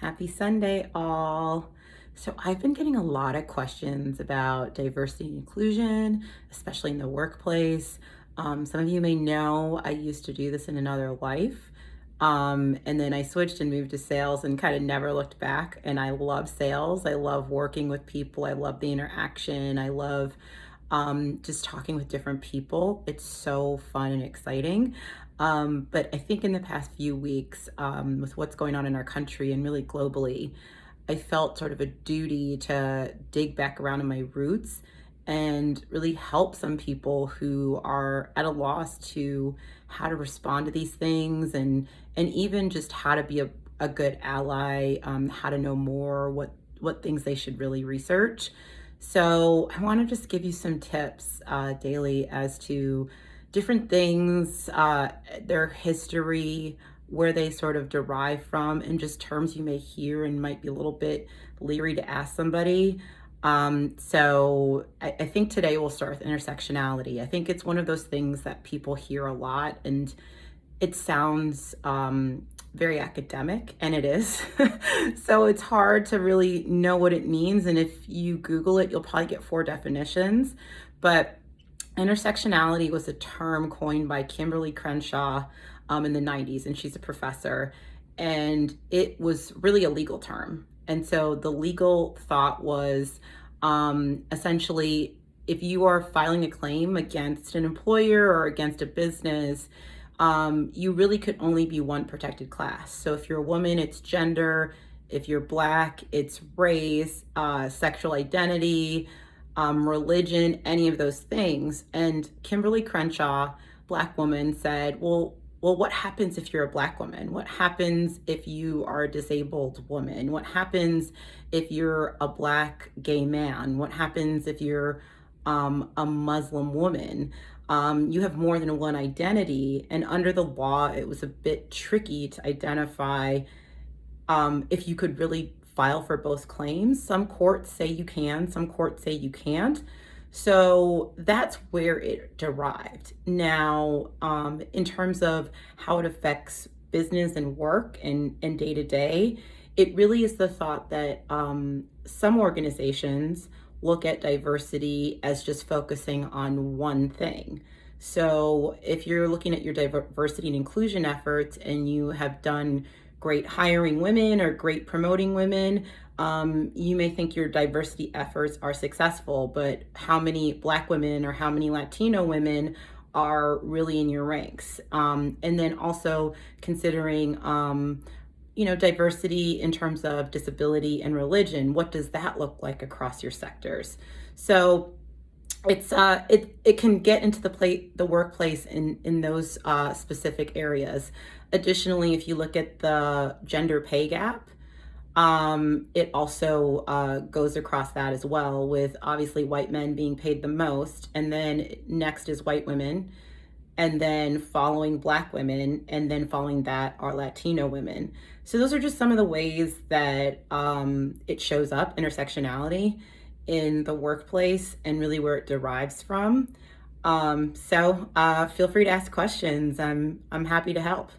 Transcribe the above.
Happy Sunday, all. So, I've been getting a lot of questions about diversity and inclusion, especially in the workplace. Some of you may know I used to do this in another life. And then I switched and moved to sales and kind of never looked back. And I love sales. I love working with people. I love the interaction. I love just talking with different people. It's so fun and exciting. But I think in the past few weeks, with what's going on in our country and really globally, I felt sort of a duty to dig back around in my roots and really help some people who are at a loss to how to respond to these things and even just how to be a good ally, how to know more, what things they should really research. So I want to just give you some tips daily as to different things, their history, where they sort of derive from, and just terms you may hear and might be a little bit leery to ask somebody. So I think today we'll start with intersectionality. I think it's one of those things that people hear a lot, and it sounds very academic, and it is. So it's hard to really know what it means. And if you Google it, you'll probably get four definitions. But intersectionality was a term coined by Kimberly Crenshaw in the 90s, and she's a professor. And it was really a legal term. And so the legal thought was essentially if you are filing a claim against an employer or against a business, you really could only be one protected class. So if you're a woman, it's gender. If you're Black, it's race, sexual identity, religion, any of those things. And Kimberly Crenshaw, Black woman, said, well, what happens if you're a Black woman? What happens if you are a disabled woman? What happens if you're a Black gay man? What happens if you're a Muslim woman? You have more than one identity. And under the law, it was a bit tricky to identify if you could really file for both claims. Some courts say you can, some courts say you can't. So that's where it derived. Now, in terms of how it affects business and work and day to day, it really is the thought that some organizations look at diversity as just focusing on one thing. So if you're looking at your diversity and inclusion efforts and you have done great hiring women or great promoting women, you may think your diversity efforts are successful, but how many Black women or how many Latino women are really in your ranks? And then also considering, diversity in terms of disability and religion. What does that look like across your sectors? So it can get into the workplace in those specific areas. Additionally, if you look at the gender pay gap, it also goes across that as well, with obviously white men being paid the most, and then next is white women, and then following Black women, and then following that are Latino women. So those are just some of the ways that it shows up, intersectionality in the workplace and really where it derives from. So feel free to ask questions. I'm happy to help.